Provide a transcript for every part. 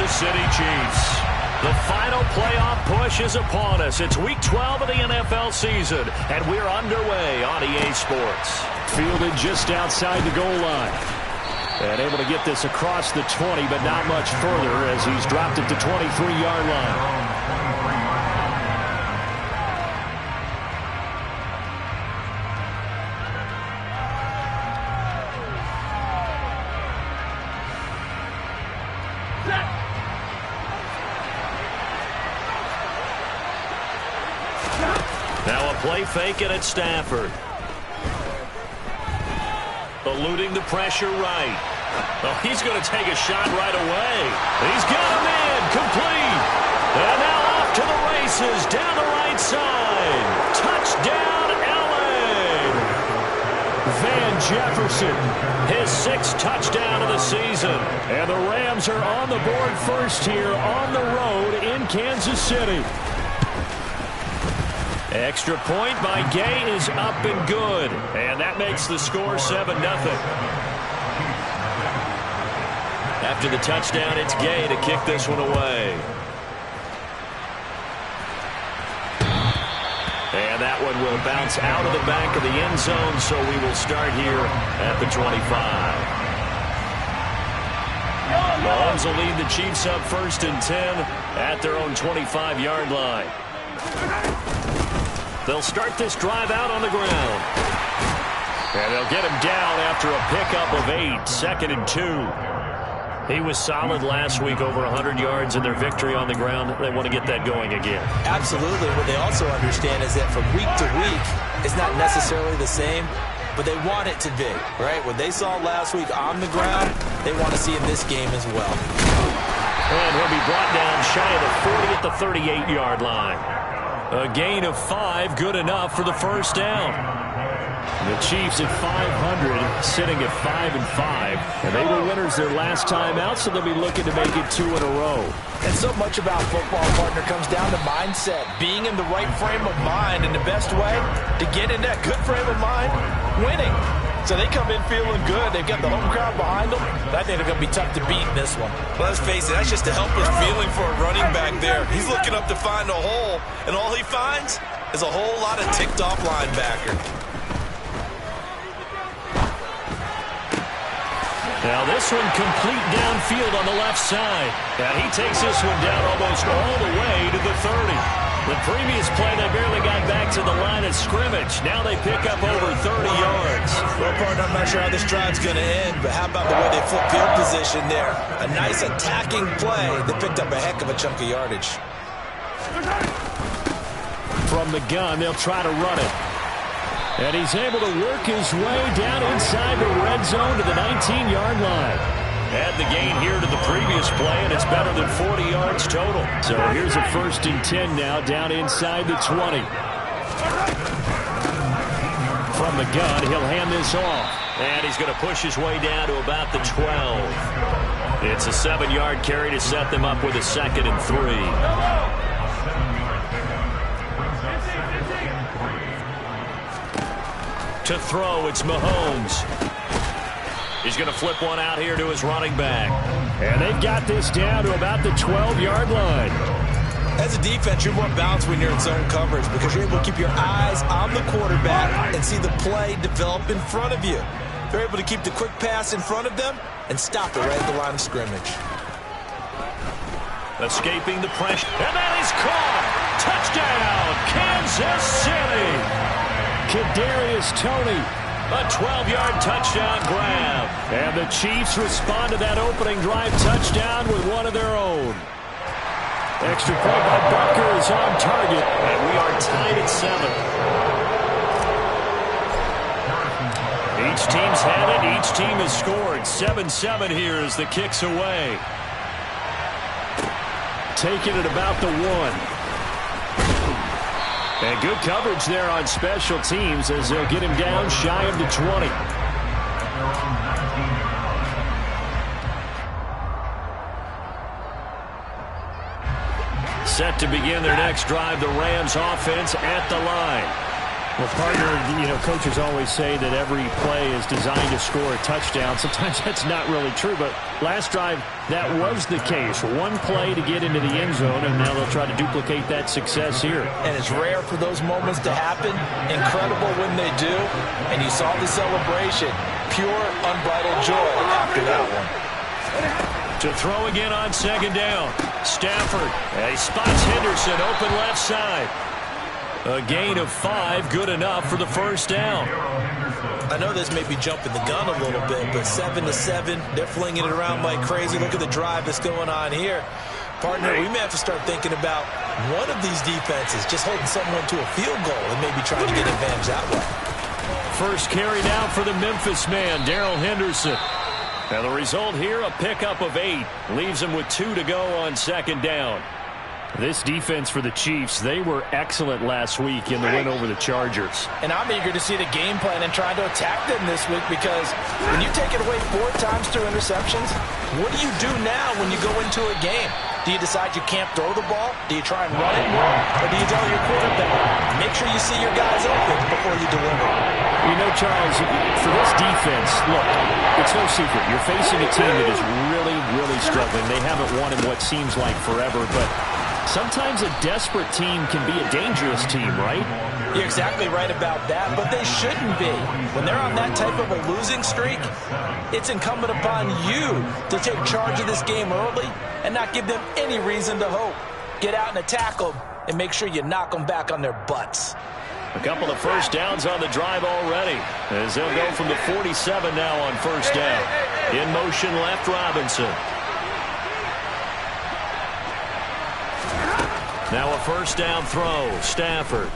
Kansas City Chiefs. The final playoff push is upon us. It's Week 12 of the NFL season, and we're underway on EA Sports. Fielded just outside the goal line. And able to get this across the 20, but not much further as he's dropped it to 23-yard line. Now a play fake and it's Stafford. Eluding the pressure right. Oh, he's going to take a shot right away. He's got him in. Complete. And now off to the races down the right side. Touchdown, LA. Van Jefferson. His 6th touchdown of the season. And the Rams are on the board first here on the road in Kansas City. Extra point by Gay is up and good. And that makes the score 7-0. After the touchdown, it's Gay to kick this one away. And that one will bounce out of the back of the end zone, so we will start here at the 25. Mahomes will lead the Chiefs up 1st and 10 at their own 25-yard line. They'll start this drive out on the ground. And they'll get him down after a pickup of 8, 2nd and 2. He was solid last week, over 100 yards in their victory on the ground. They want to get that going again. Absolutely. What they also understand is that from week to week, it's not necessarily the same, but they want it to be, right? What they saw last week on the ground, they want to see in this game as well. And he'll be brought down shy of the 40 at the 38-yard line. A gain of 5, good enough for the first down. The Chiefs at 500, sitting at 5-5. And they were winners their last time out, so they'll be looking to make it 2 in a row. And so much about football, partner, comes down to mindset. Being in the right frame of mind, and the best way to get in that good frame of mind, winning. So they come in feeling good. They've got the home crowd behind them. I think they're going to be tough to beat in this one. Well, let's face it, that's just a helpless feeling for a running back there. He's looking up to find a hole, and all he finds is a whole lot of ticked-off linebacker. Now this one complete downfield on the left side. And he takes this one down almost all the way to the 30. The previous play, they barely got back to the line of scrimmage. Now they pick up over 30 yards. Well, partner, I'm not sure how this drive's going to end, but how about the way they flip field position there? A nice attacking play. They picked up a heck of a chunk of yardage. From the gun, they'll try to run it. And he's able to work his way down inside the red zone to the 19-yard line. Add the gain here to the previous play, and it's better than 40 yards total. So here's a 1st and 10 now, down inside the 20. From the gun, he'll hand this off. And he's going to push his way down to about the 12. It's a 7-yard carry to set them up with a 2nd and 3. To throw, it's Mahomes. He's going to flip one out here to his running back. And they've got this down to about the 12-yard line. As a defense, you're more balanced when you're in zone coverage because you're able to keep your eyes on the quarterback and see the play develop in front of you. They're able to keep the quick pass in front of them and stop it right at the line of scrimmage. Escaping the pressure. And that is caught. Touchdown, Kansas City. Kadarius Toney. A 12-yard touchdown grab. And the Chiefs respond to that opening drive touchdown with one of their own. Extra point by Butker is on target. And we are tied at 7. Each team's had it. Each team has scored. 7-7 here as the kick's away. Taking it about the 1. And good coverage there on special teams as they'll get him down shy of the 20. Set to begin their next drive, the Rams offense at the line. Well, partner, coaches always say that every play is designed to score a touchdown. Sometimes that's not really true, but last drive, that was the case. One play to get into the end zone, and now they'll try to duplicate that success here. And it's rare for those moments to happen. Incredible when they do. And you saw the celebration. Pure, unbridled joy after that one. To throw again on second down. Stafford. He spots Henderson open left side. A gain of 5, good enough for the first down. I know this may be jumping the gun a little bit, but 7-7, they're flinging it around like crazy. Look at the drive that's going on here. Partner, we may have to start thinking about one of these defenses just holding someone to a field goal and maybe trying to get advantage that way. First carry down for the Memphis man, Darrell Henderson. Now the result here, a pickup of 8. Leaves him with 2 to go on second down. This defense for the Chiefs, they were excellent last week in the win over the Chargers. And I'm eager to see the game plan and trying to attack them this week, because when you take it away 4 times through interceptions, what do you do now when you go into a game? Do you decide you can't throw the ball? Do you try and run it more? Or do you tell your quarterback, make sure you see your guys open before you deliver? Charles, for this defense, look, it's no secret. You're facing a team that is really, really struggling. They haven't won in what seems like forever, but sometimes a desperate team can be a dangerous team, right? You're exactly right about that, but they shouldn't be. When they're on that type of a losing streak, it's incumbent upon you to take charge of this game early and not give them any reason to hope. Get out and attack them and make sure you knock them back on their butts. A couple of first downs on the drive already, as they'll go from the 47 now on first down. In motion left, Robinson. Now a first down throw, Stafford.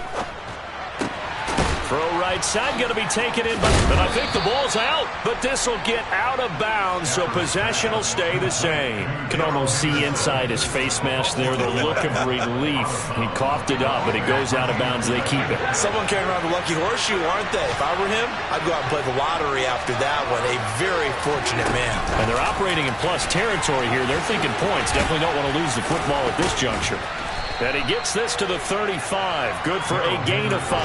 Throw right side, going to be taken in, but I think the ball's out. But this will get out of bounds, so possession will stay the same. Can almost see inside his face mask there, the look of relief. He coughed it up, but it goes out of bounds. They keep it. Someone carrying around the lucky horseshoe, aren't they? If I were him, I'd go out and play the lottery after that one. A very fortunate man. And they're operating in plus territory here. They're thinking points. Definitely don't want to lose the football at this juncture. And he gets this to the 35. Good for a gain of 5.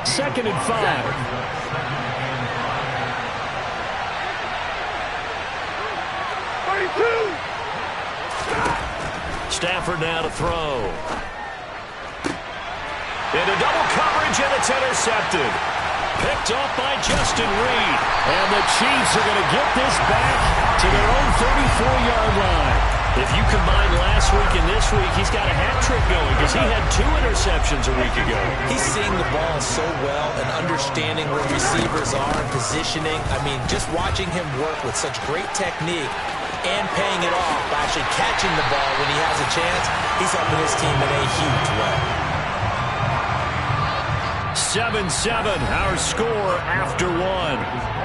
Second and 5. Stafford now to throw. Into double coverage, and it's intercepted. Picked off by Justin Reed. And the Chiefs are going to get this back to their own 34-yard line. If you combine last week and this week, he's got a hat trick going because he had 2 interceptions a week ago. He's seeing the ball so well and understanding where receivers are and positioning. I mean, just watching him work with such great technique and paying it off by actually catching the ball when he has a chance, he's helping his team in a huge way. 7-7, our score after 1.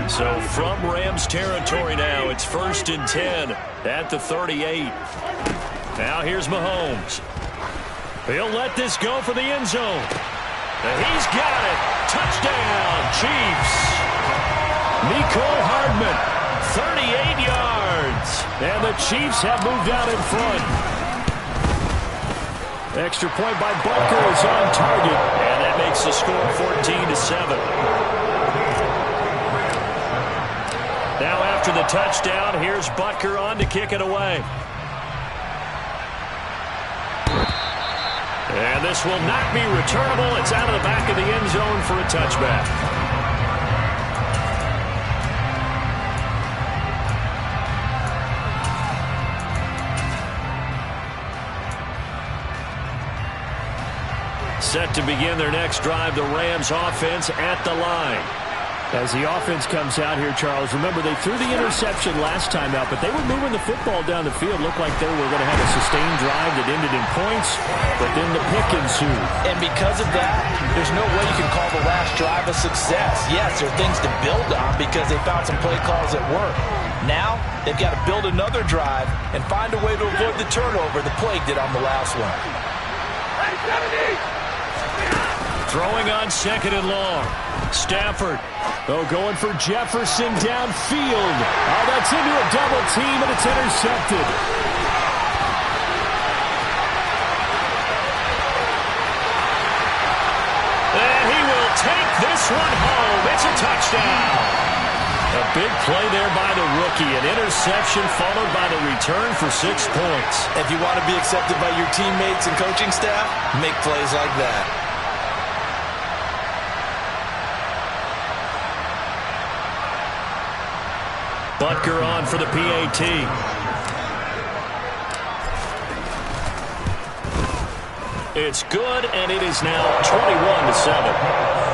So from Rams territory now, it's 1st and 10 at the 38. Now here's Mahomes. He'll let this go for the end zone. And he's got it. Touchdown, Chiefs. Mecole Hardman, 38 yards. And the Chiefs have moved out in front. Extra point by Butker is on target. And that makes the score 14-7. Now after the touchdown, here's Butker on to kick it away. And this will not be returnable. It's out of the back of the end zone for a touchback. Set to begin their next drive, the Rams offense at the line. As the offense comes out here, Charles, remember they threw the interception last time out, but they were moving the football down the field. Looked like they were going to have a sustained drive that ended in points, but then the pick ensued. And because of that, there's no way you can call the last drive a success. Yes, there are things to build on because they found some play calls that work. Now, they've got to build another drive and find a way to avoid the turnover the play did on the last one. Throwing on second and long. Stafford. Oh, going for Jefferson downfield. Oh, that's into a double team, and it's intercepted. And he will take this one home. It's a touchdown. A big play there by the rookie. An interception followed by the return for 6 points. If you want to be accepted by your teammates and coaching staff, make plays like that. Butker on for the PAT. It's good, and it is now 21-7.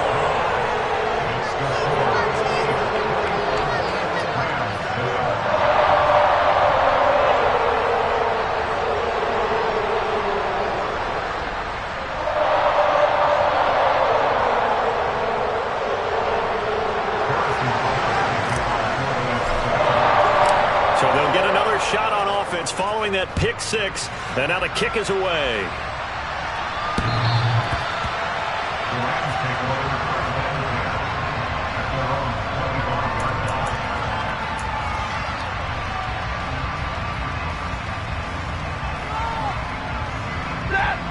Following that pick six, and now the kick is away.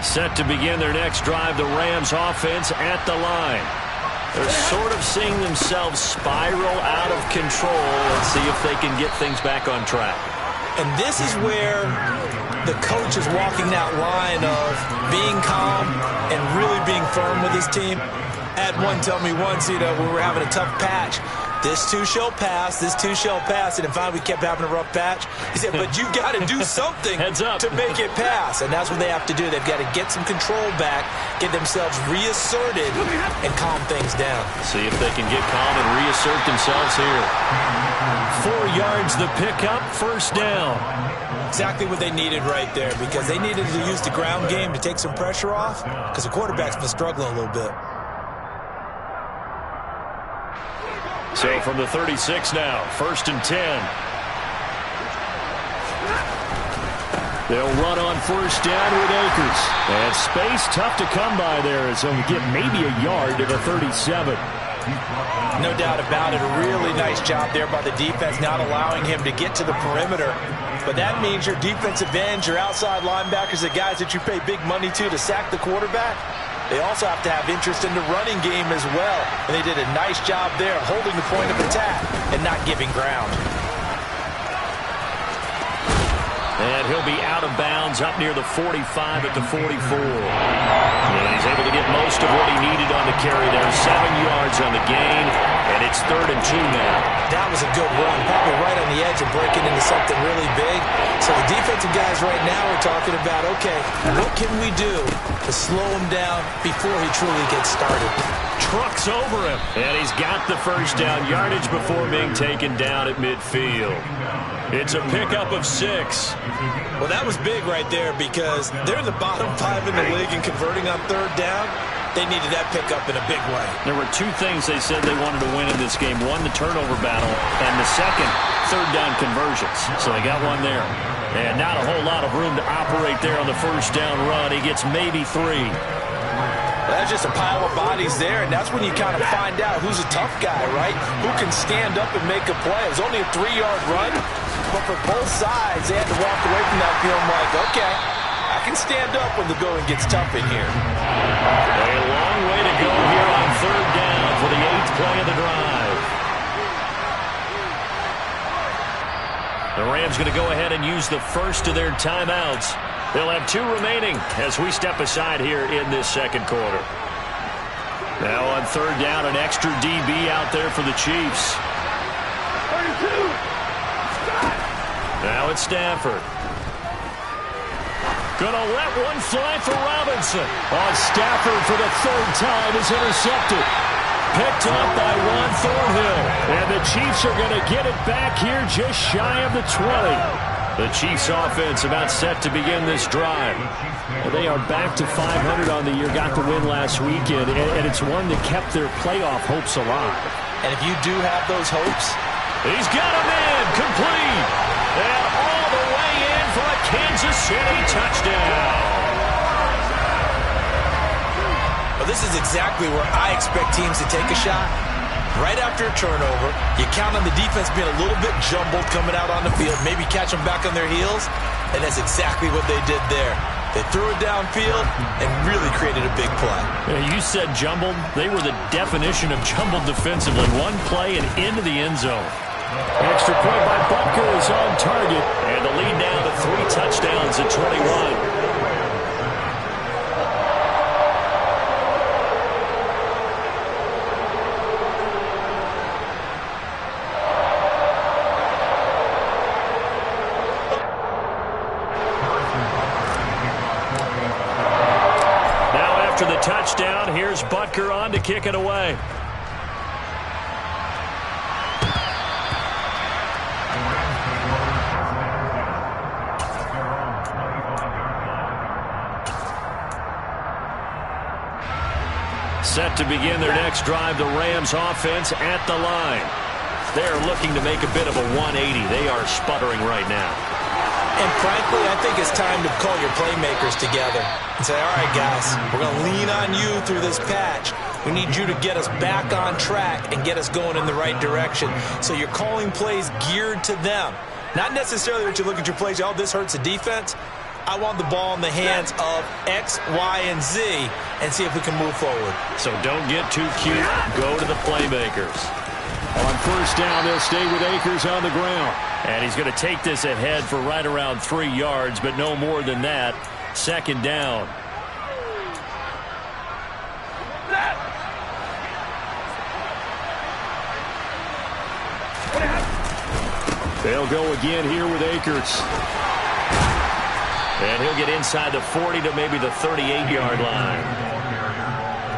Set to begin their next drive, the Rams offense at the line. They're sort of seeing themselves spiral out of control. Let's see if they can get things back on track. And this is where the coach is walking that line of being calm and really being firm with his team. Had one tell me once, we were having a tough patch. This too shall pass, this too shall pass. And finally we kept having a rough patch. He said, but you got to do something to make it pass. And that's what they have to do. They've got to get some control back, get themselves reasserted, and calm things down. See if they can get calm and reassert themselves here. 4 yards the pickup, first down. Exactly what they needed right there, because they needed to use the ground game to take some pressure off, because the quarterback's been struggling a little bit. So from the 36 now, 1st and 10. They'll run on first down with Akers. And space tough to come by there as he'll get maybe a yard to the 37. No doubt about it. A really nice job there by the defense, not allowing him to get to the perimeter. But that means your defensive ends, your outside linebackers, the guys that you pay big money to sack the quarterback, they also have to have interest in the running game as well. And they did a nice job there holding the point of attack and not giving ground. And he'll be out of bounds up near the 45 at the 44. And he's able to get most of what he needed on the carry there. 7 yards on the gain, and it's 3rd and 2 now. That was a good run, probably right on the edge of breaking into something really big. So the defensive guys right now are talking about, okay, what can we do to slow him down before he truly gets started? Trucks over him, and he's got the first down yardage before being taken down at midfield. It's a pickup of 6. Well, that was big right there because they're in the bottom 5 in the league and converting on 3rd down. They needed that pickup in a big way. There were 2 things they said they wanted to win in this game. One, the turnover battle, and the second, 3rd down conversions. So they got one there. And not a whole lot of room to operate there on the first down run. He gets maybe 3. That's just a pile of bodies there, and that's when you kind of find out who's a tough guy, right? Who can stand up and make a play. It was only a 3-yard run, but for both sides, they had to walk away from that feeling like, okay, I can stand up when the going gets tough in here. A long way to go here on 3rd down for the 8th play of the drive. The Rams going to go ahead and use the first of their timeouts. They'll have 2 remaining as we step aside here in this second quarter. Now on 3rd down, an extra DB out there for the Chiefs. Now it's Stafford. Gonna let one fly for Robinson. Stafford for the 3rd time is intercepted. Picked up by Juan Thornhill. And the Chiefs are going to get it back here just shy of the 20. The Chiefs offense about set to begin this drive. Well, they are back to 500 on the year, got the win last weekend, and it's one that kept their playoff hopes alive. And if you do have those hopes, he's got him in, complete, and all the way in for a Kansas City touchdown. this is exactly where I expect teams to take a shot. Right after a turnover, you count on the defense being a little bit jumbled coming out on the field, maybe catch them back on their heels, and that's exactly what they did there. They threw it downfield and really created a big play. You said jumbled. They were the definition of jumbled defensively. One play and into the end zone. Extra point by Butker is on target. And the lead now to 3 touchdowns at 21. After the touchdown, here's Butker on to kick it away. Set to begin their next drive, the Rams offense at the line. They're looking to make a bit of a 180. They are sputtering right now. And frankly, I think it's time to call your playmakers together and say, all right, guys, we're going to lean on you through this patch. We need you to get us back on track and get us going in the right direction. So you're calling plays geared to them. Not necessarily that you look at your plays, oh, this hurts the defense. I want the ball in the hands of X, Y, and Z and see if we can move forward. So don't get too cute. Go to the playmakers. On first down, they'll stay with Akers on the ground. And he's going to take this ahead for right around 3 yards, but no more than that. Second down. They'll go again here with Akers. And he'll get inside the 40 to maybe the 38-yard line.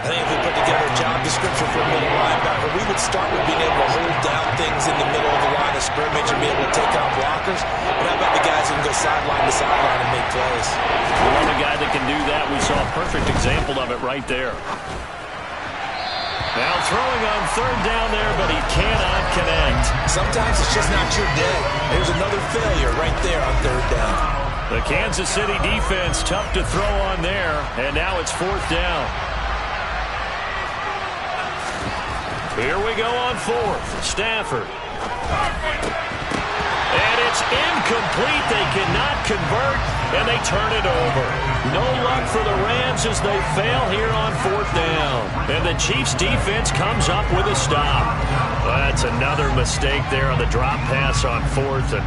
I think if we put together a job description for a middle linebacker, we would start with being able to hold down things in the middle of the line of scrimmage and be able to take out blockers. But how about the guys who can go sideline to sideline and make plays? We want a guy that can do that. We saw a perfect example of it right there. Now throwing on third down there, but he cannot connect. Sometimes it's just not your day. There's another failure right there on third down. The Kansas City defense tough to throw on there, and now it's fourth down. Here we go on fourth. Stafford. And it's incomplete. They cannot convert, and they turn it over. No luck for the Rams as they fail here on fourth down. And the Chiefs defense comes up with a stop. That's another mistake there on the drop pass on fourth, and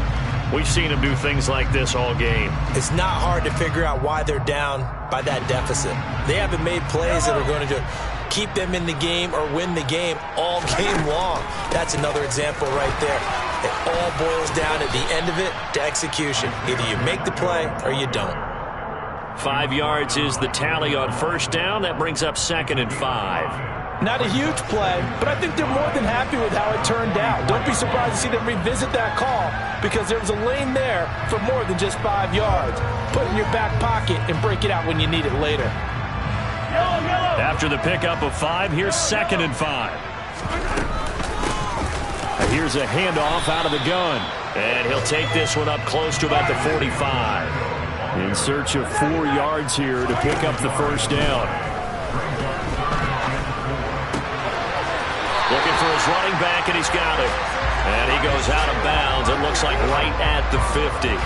we've seen them do things like this all game. It's not hard to figure out why they're down by that deficit. They haven't made plays that are going to keep them in the game or win the game all game long. That's another example right there. It all boils down at the end of it to execution. Either you make the play or you don't. 5 yards is the tally on first down. That brings up 2nd and 5. Not a huge play, but I think they're more than happy with how it turned out. Don't be surprised to see them revisit that call because there was a lane there for more than just 5 yards. Put it in your back pocket and break it out when you need it later. After the pickup of 5, here's 2nd and 5. Here's a handoff out of the gun. And he'll take this one up close to about the 45. In search of 4 yards here to pick up the first down. Looking for his running back, and he's got it. And he goes out of bounds. It looks like right at the 50.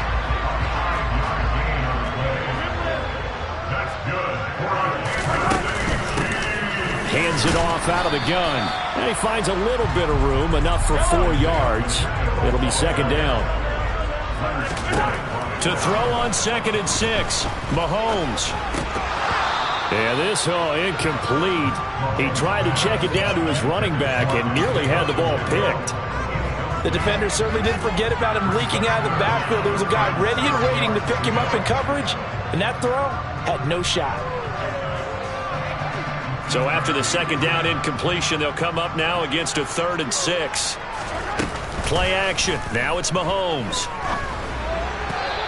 Hands it off out of the gun. And he finds a little bit of room, enough for 4 yards. It'll be second down. To throw on 2nd and 6, Mahomes. Yeah, this incomplete. He tried to check it down to his running back and nearly had the ball picked. The defender certainly didn't forget about him leaking out of the backfield. There was a guy ready and waiting to pick him up in coverage, and that throw had no shot. So after the second down incompletion, they'll come up now against a 3rd and 6. Play action. Now it's Mahomes.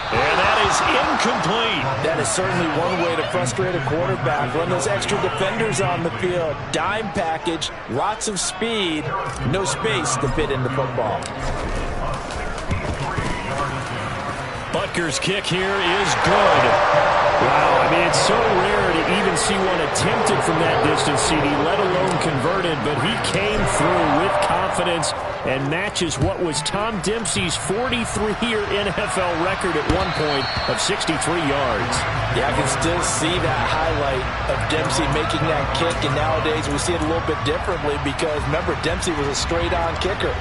And that is incomplete. That is certainly one way to frustrate a quarterback. Run those extra defenders on the field. Dime package, lots of speed, no space to fit into football. Butker Linebackers kick here is good. Wow, I mean, it's so rare to even see one attempted from that distance, CD, let alone converted, but he came through with confidence and matches what was Tom Dempsey's 43-year NFL record at one point of 63 yards. Yeah, I can still see that highlight of Dempsey making that kick, and nowadays we see it a little bit differently because, remember, Dempsey was a straight-on kicker.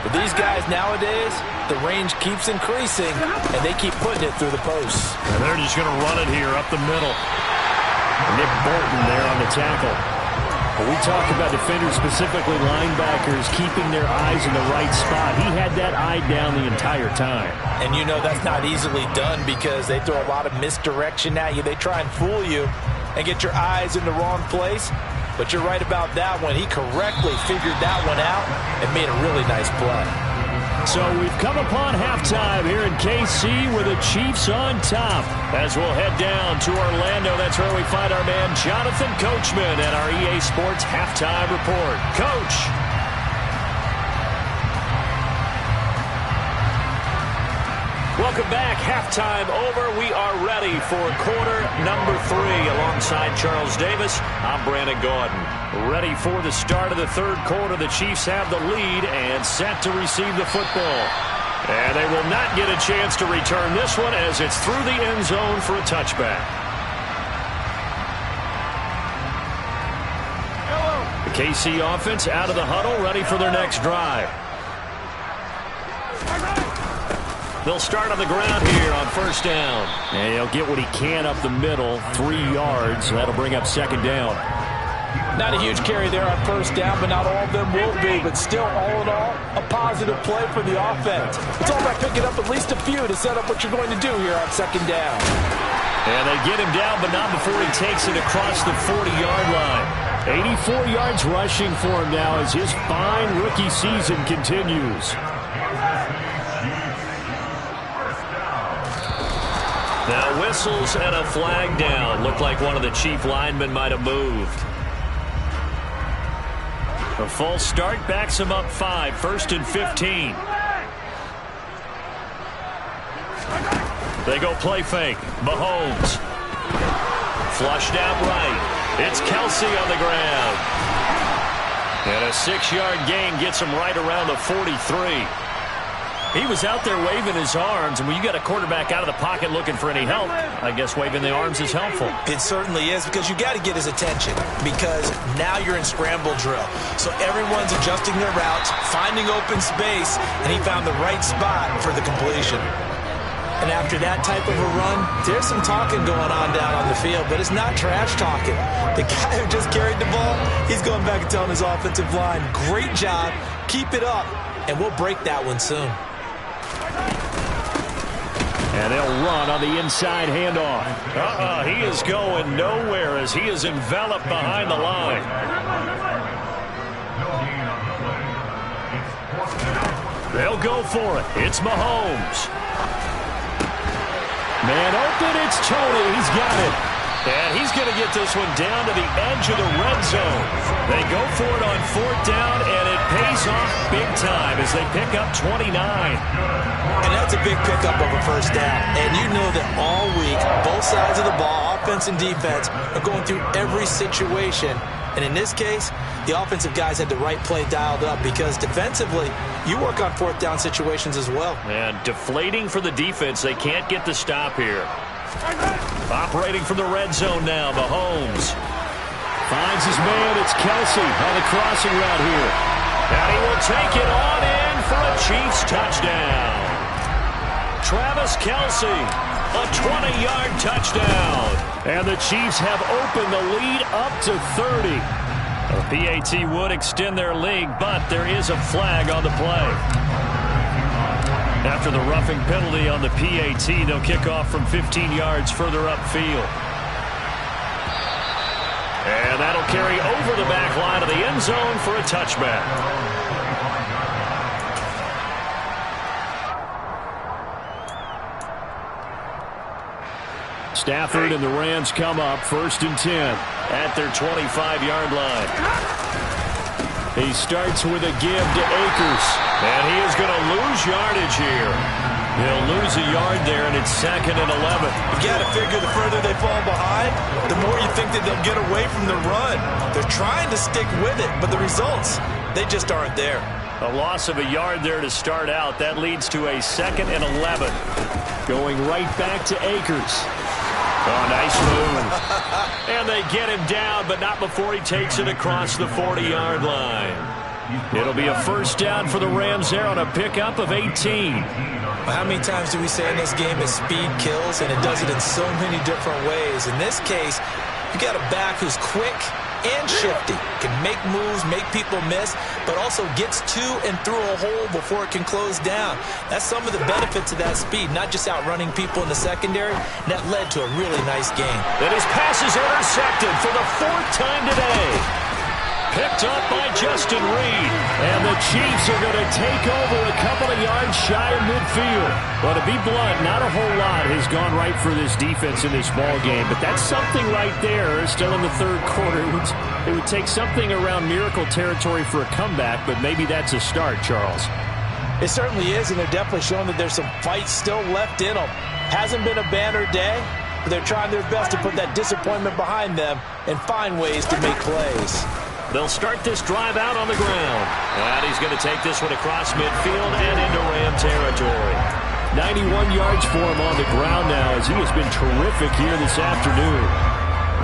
But these guys nowadays, the range keeps increasing, and they keep putting it through the posts. And they're just going to run it here up the middle. Nick Bolton there on the tackle. When we talk about defenders, specifically linebackers, keeping their eyes in the right spot, he had that eye down the entire time. And you know that's not easily done because they throw a lot of misdirection at you. They try and fool you and get your eyes in the wrong place. But you're right about that one. He correctly figured that one out and made a really nice play. So we've come upon halftime here in KC with the Chiefs on top. As we'll head down to Orlando, that's where we find our man Jonathan Coachman at our EA Sports Halftime Report. Coach. Welcome back. Halftime over. We are ready for quarter number 3. Alongside Charles Davis, I'm Brandon Gaudin. Ready for the start of the third quarter. The Chiefs have the lead and set to receive the football. And they will not get a chance to return this one as it's through the end zone for a touchback. The KC offense out of the huddle, ready for their next drive. They'll start on the ground here on first down. And he'll get what he can up the middle, 3 yards. That'll bring up second down. Not a huge carry there on first down, but not all of them will be. But still, all in all, a positive play for the offense. It's all about picking up at least a few to set up what you're going to do here on second down. And they get him down, but not before he takes it across the 40-yard line. 84 yards rushing for him now as his fine rookie season continues. Now whistles and a flag down. Looked like one of the Chief linemen might have moved. A false start backs him up 5, 1st and 15. They go play fake. Mahomes. Flushed out right. It's Kelsey on the ground. And a 6-yard gain gets him right around the 43. He was out there waving his arms, and when you got a quarterback out of the pocket looking for any help, I guess waving the arms is helpful. It certainly is, because you got to get his attention, because now you're in scramble drill. So everyone's adjusting their routes, finding open space, and he found the right spot for the completion. And after that type of a run, there's some talking going on down on the field, but it's not trash talking. The guy who just carried the ball, he's going back and telling his offensive line, great job, keep it up, and we'll break that one soon. And they'll run on the inside handoff. He is going nowhere as he is enveloped behind the line. They'll go for it. It's Mahomes. Man open, it's Tony. He's got it. And he's going to get this one down to the edge of the red zone. They go for it on 4th down, and it pays off big time as they pick up 29. And that's a big pickup of a first down. And you know that all week, both sides of the ball, offense and defense, are going through every situation. And in this case, the offensive guys had the right play dialed up because defensively, you work on 4th down situations as well. And deflating for the defense. They can't get the stop here. Operating from the red zone now, Mahomes. Finds his man, it's Kelsey on the crossing route here. And he will take it on in for a Chiefs touchdown. Travis Kelsey, a 20-yard touchdown. And the Chiefs have opened the lead up to 30. The PAT would extend their lead, but there is a flag on the play. After the roughing penalty on the PAT, they'll kick off from 15 yards further upfield. And that'll carry over the back line of the end zone for a touchback. Stafford and the Rams come up 1st and 10. At their 25-yard line. He starts with a give to Akers. And he is going to lose yardage here. He'll lose a yard there, and it's 2nd and 11. You got to figure the further they fall behind, the more you think that they'll get away from the run. They're trying to stick with it, but the results, they just aren't there. A loss of a yard there to start out. That leads to a 2nd and 11. Going right back to Akers. Oh, nice move. And they get him down, but not before he takes it across the 40-yard line. It'll be a first down for the Rams there on a pickup of 18. How many times do we say in this game that speed kills, and it does it in so many different ways? In this case, you got a back who's quick and shifty, can make moves, make people miss, but also gets to and through a hole before it can close down. That's some of the benefits of that speed, not just outrunning people in the secondary. And that led to a really nice game. And his pass is intercepted for the 4th time today. Picked up by Justin Reed. And the Chiefs are going to take over a couple of yards shy of midfield. Well, to be blunt, not a whole lot has gone right for this defense in this ball game. But that's something right there. Still in the 3rd quarter. It would take something around miracle territory for a comeback, but maybe that's a start, Charles. It certainly is, and they're definitely showing that there's some fight still left in them. Hasn't been a banner day, but they're trying their best to put that disappointment behind them and find ways to make plays. They'll start this drive out on the ground. And he's going to take this one across midfield and into Ram territory. 91 yards for him on the ground now as he has been terrific here this afternoon.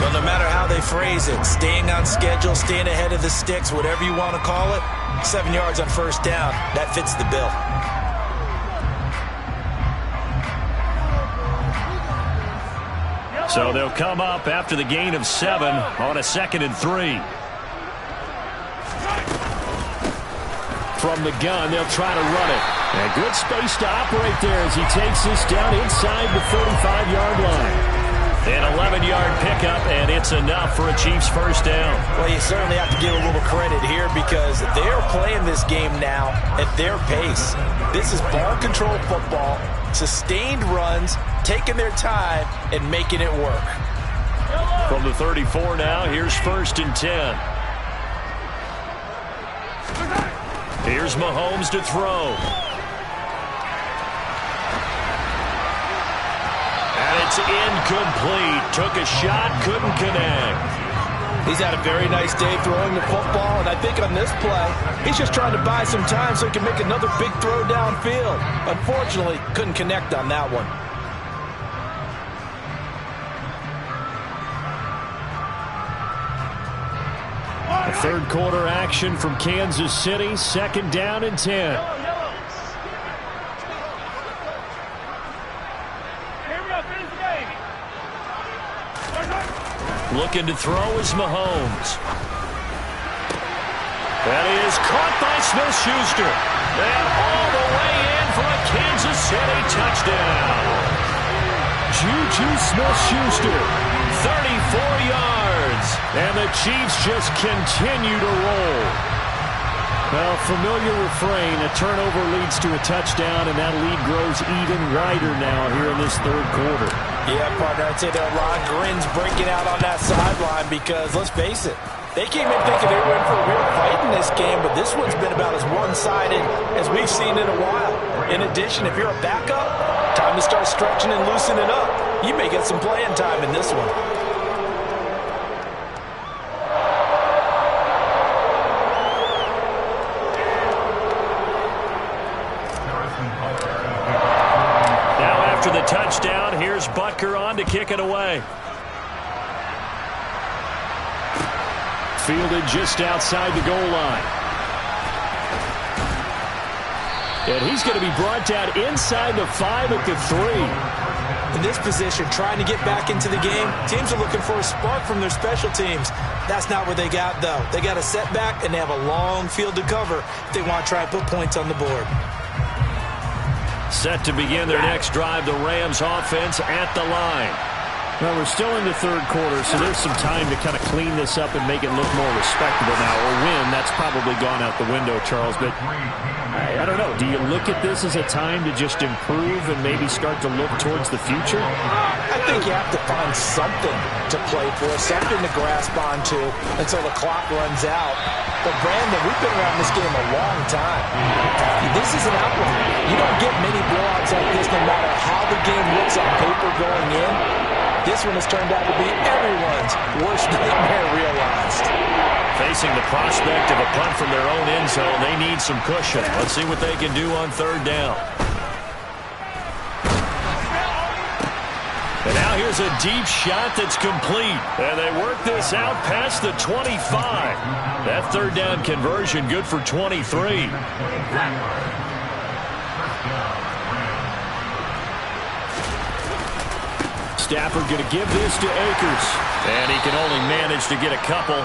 Well, no matter how they phrase it, staying on schedule, staying ahead of the sticks, whatever you want to call it, 7 yards on first down, that fits the bill. So they'll come up after the gain of 7 on a 2nd and 3. From the gun, they'll try to run it. And good space to operate there as he takes this down inside the 35-yard line. An 11-yard pickup, and it's enough for a Chiefs first down. Well, you certainly have to give a little credit here because they're playing this game now at their pace. This is ball control football, sustained runs, taking their time, and making it work. From the 34 now, here's 1st and 10. Here's Mahomes to throw. And it's incomplete. Took a shot, couldn't connect. He's had a very nice day throwing the football, and I think on this play, he's just trying to buy some time so he can make another big throw downfield. Unfortunately, couldn't connect on that one. A 3rd quarter action from Kansas City. 2nd down and 10. Looking to throw is Mahomes. That is caught by Smith-Schuster. And all the way in for a Kansas City touchdown. Juju Smith-Schuster. 34 yards. And the Chiefs just continue to roll. Well, familiar refrain. A turnover leads to a touchdown, and that lead grows even wider now here in this 3rd quarter. Yeah, partner, I'd say there are a lot of grins breaking out on that sideline because, let's face it, they came in thinking they were in for a real fight in this game, but this one's been about as one-sided as we've seen in a while. In addition, if you're a backup, time to start stretching and loosening up. You may get some playing time in this one. After the touchdown, here's Butker on to kick it away. Fielded just outside the goal line. And he's going to be brought down inside the 5 at the 3. In this position, trying to get back into the game, teams are looking for a spark from their special teams. That's not what they got, though. They got a setback, and they have a long field to cover if they want to try and put points on the board. Set to begin their next drive, the Rams offense at the line. Well, we're still in the 3rd quarter, so there's some time to kind of clean this up and make it look more respectable now. Or win, that's probably gone out the window, Charles. But I don't know. Do you look at this as a time to just improve and maybe start to look towards the future? I think you have to find something to play for, something to grasp onto until the clock runs out. But, Brandon, we've been around this game a long time. This is an outlier. You don't get many blowouts like this this one has turned out to be everyone's worst nightmare realized. Facing the prospect of a punt from their own end zone, they need some cushion. Let's see what they can do on third down. And now here's a deep shot that's complete. And they work this out past the 25. That third down conversion good for 23. Stafford going to give this to Akers. And he can only manage to get a couple.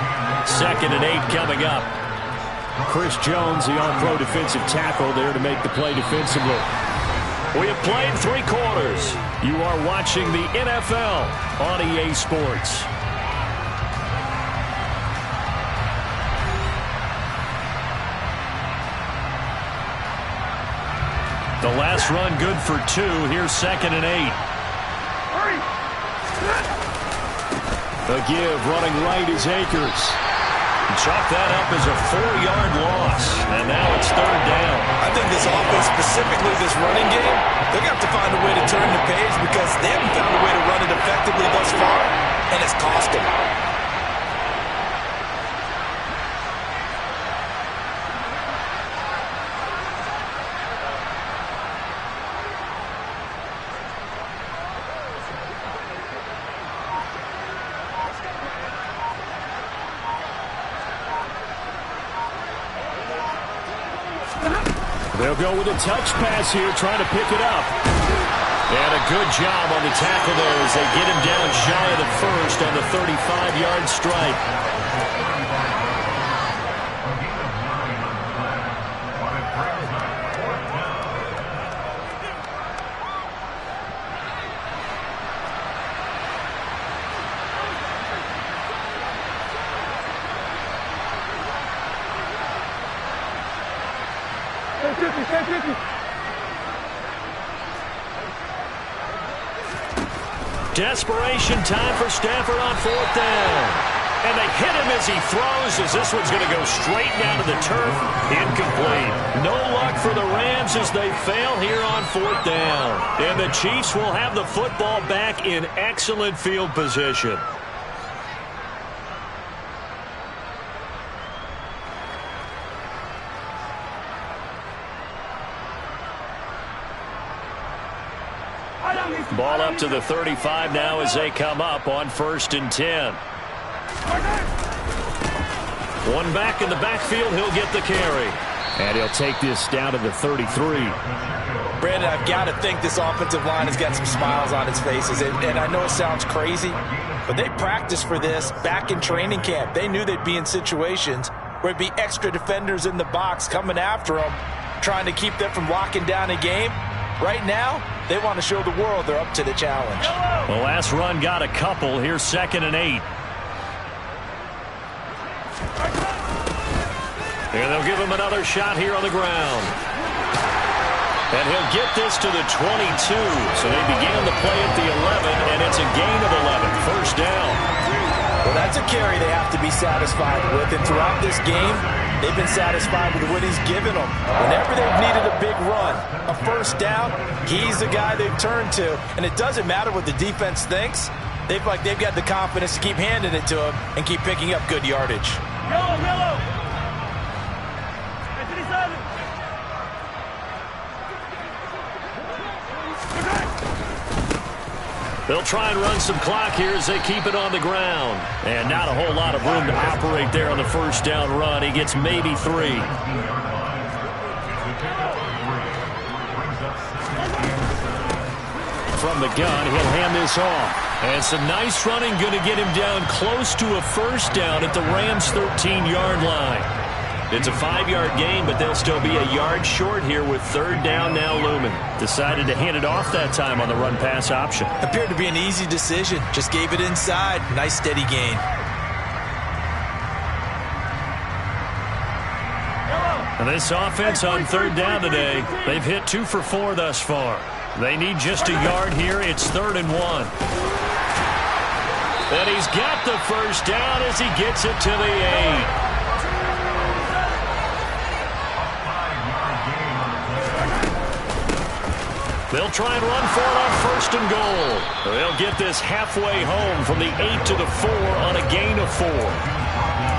2nd and 8 coming up. Chris Jones, the all-pro defensive tackle, there to make the play defensively. We have played 3 quarters. You are watching the NFL on EA Sports. The last run good for 2. Here's 2nd and 8. The give running right is Akers. Chalk that up as a 4-yard loss. And now it's third down. I think this offense, specifically this running game, they're going to have to find a way to turn the page because they haven't found a way to run it effectively thus far, and it's cost them. They'll go with a touch pass here, trying to pick it up. And a good job on the tackle there as they get him down shy of the first on the 35-yard strike. Desperation time for Stafford on 4th down. And they hit him as he throws, as this one's going to go straight down to the turf. Incomplete. No luck for the Rams as they fail here on 4th down. And the Chiefs will have the football back in excellent field position. Ball up to the 35 now as they come up on 1st and 10. One back in the backfield, he'll get the carry. And he'll take this down to the 33. Brandon, I've got to think this offensive line has got some smiles on its faces. And I know it sounds crazy, but they practiced for this back in training camp. They knew they'd be in situations where it'd be extra defenders in the box coming after them, trying to keep them from locking down a game. Right now, they want to show the world they're up to the challenge. The last run got a couple. Here's 2nd and 8. And they'll give him another shot here on the ground. And he'll get this to the 22. So they began the play at the 11, and it's a gain of 11. 1st down. Well, that's a carry they have to be satisfied with. And throughout this game, they've been satisfied with what he's given them. Whenever they've needed a big run, a 1st down, he's the guy they've turned to. And it doesn't matter what the defense thinks. They've got the confidence to keep handing it to him and keep picking up good yardage. Yellow. They'll try and run some clock here as they keep it on the ground. And not a whole lot of room to operate there on the 1st down run. He gets maybe 3. From the gun, he'll hand this off. And some nice running, going to get him down close to a 1st down at the Rams' 13-yard line. It's a 5-yard gain, but they'll still be a yard short here with 3rd down now looming. Decided to hand it off that time on the run-pass option. Appeared to be an easy decision. Just gave it inside. Nice steady gain. And this offense on 3rd down today, they've hit 2 for 4 thus far. They need just a yard here. It's 3rd and 1. And he's got the 1st down as he gets it to the 8. They'll try and run for it on 1st and goal. They'll get this halfway home from the 8 to the 4 on a gain of 4.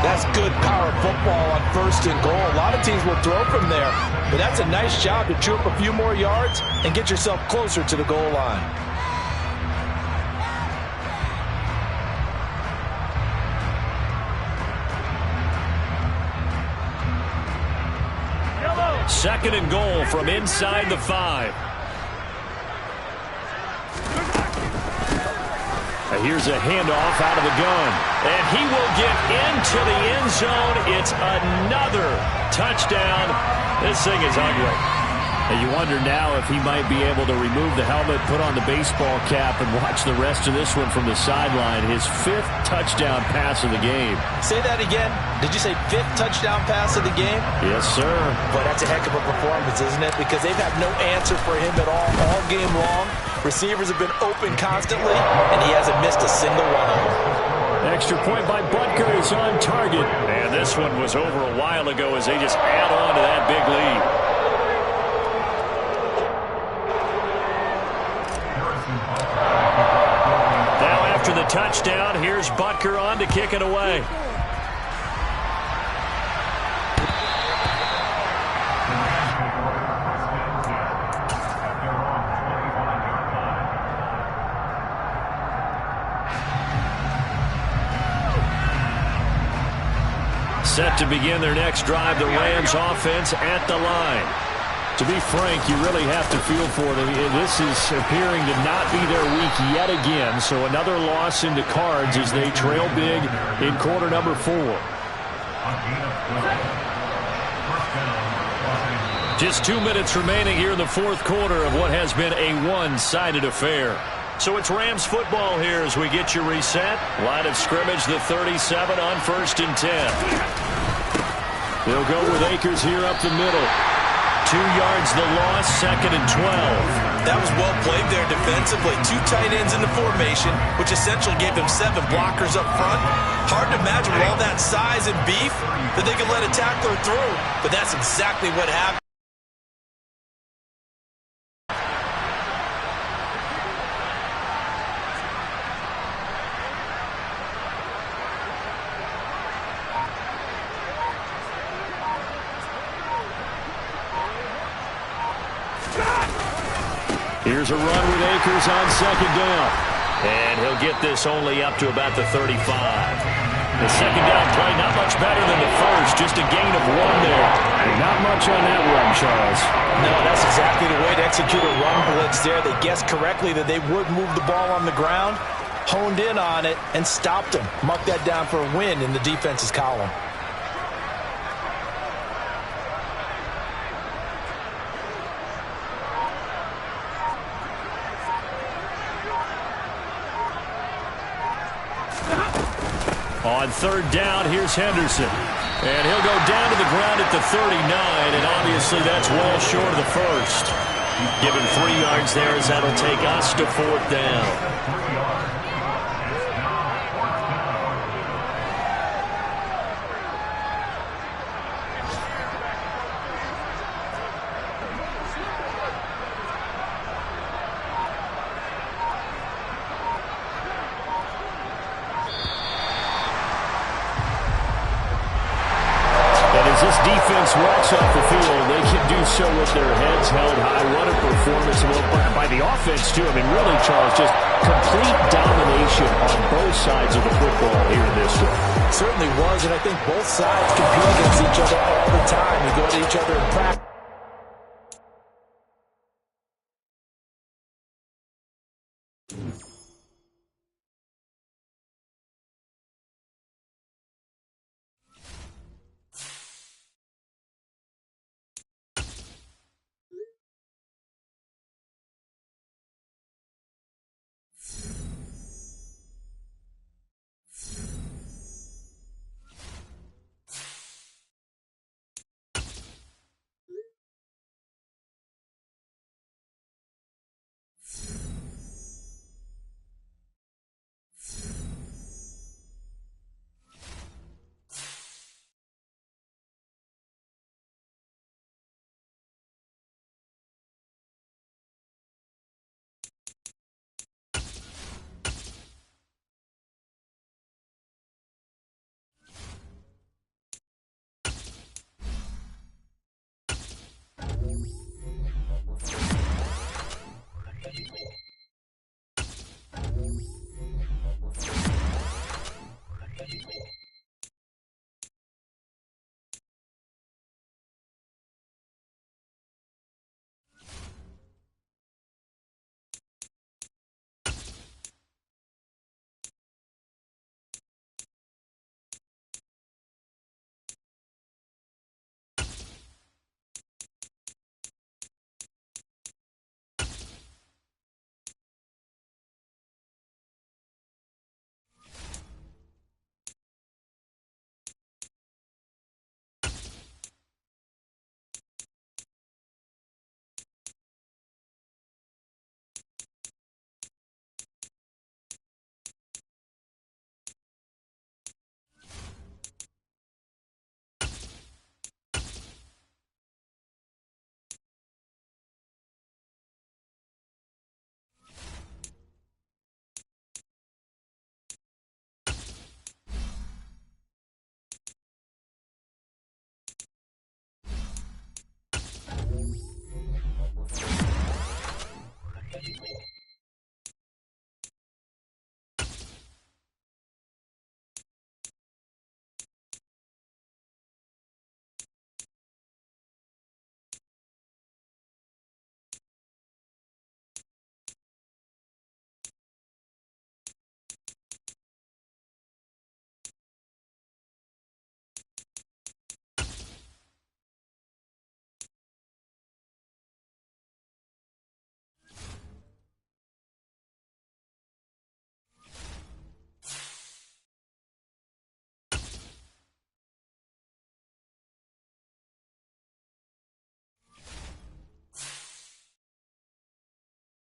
That's good power football on 1st and goal. A lot of teams will throw from there, but that's a nice job to chew up a few more yards and get yourself closer to the goal line. Second and goal from inside the 5. Here's a handoff out of the gun. And he will get into the end zone. It's another touchdown. This thing is ugly. And you wonder now if he might be able to remove the helmet, put on the baseball cap, and watch the rest of this one from the sideline. His 5th touchdown pass of the game. Say that again. Did you say 5th touchdown pass of the game? Yes, sir. But that's a heck of a performance, isn't it? Because they've had no answer for him at all game long. Receivers have been open constantly, and he hasn't missed a single one of them. Extra point by Butker is on target. And this one was over a while ago as they just add on to that big lead. Now after the touchdown, here's Butker on to kick it away. Set to begin their next drive, the Rams offense at the line. To be frank, you really have to feel for them. This is appearing to not be their week yet again, so another loss into cards as they trail big in quarter number 4. Just 2 minutes remaining here in the 4th quarter of what has been a one-sided affair. So it's Rams football here as we get you reset. Line of scrimmage, the 37 on 1st and 10. They'll go with Akers here up the middle. 2 yards the loss, 2nd and 12. That was well played there defensively. 2 tight ends in the formation, which essentially gave them 7 blockers up front. Hard to imagine with all that size and beef that they could let a tackler through, but that's exactly what happened. Here's a run with Akers on 2nd down. And he'll get this only up to about the 35. The 2nd down play, not much better than the first, just a gain of 1 there. Not much on that run, Charles. No, that's exactly the way to execute a run blitz there. They guessed correctly that they would move the ball on the ground, honed in on it, and stopped them. Mark that down for a win in the defense's column. On 3rd down, here's Henderson. And he'll go down to the ground at the 39, and obviously that's well short of the first. Given 3 yards there as that'll take us to 4th down. As this defense walks off the field, they can do so with their heads held high. What a performance by the offense, too. I mean, really, Charles, just complete domination on both sides of the football here in this one. Certainly was, and I think both sides compete against each other all the time. We go to each other in practice.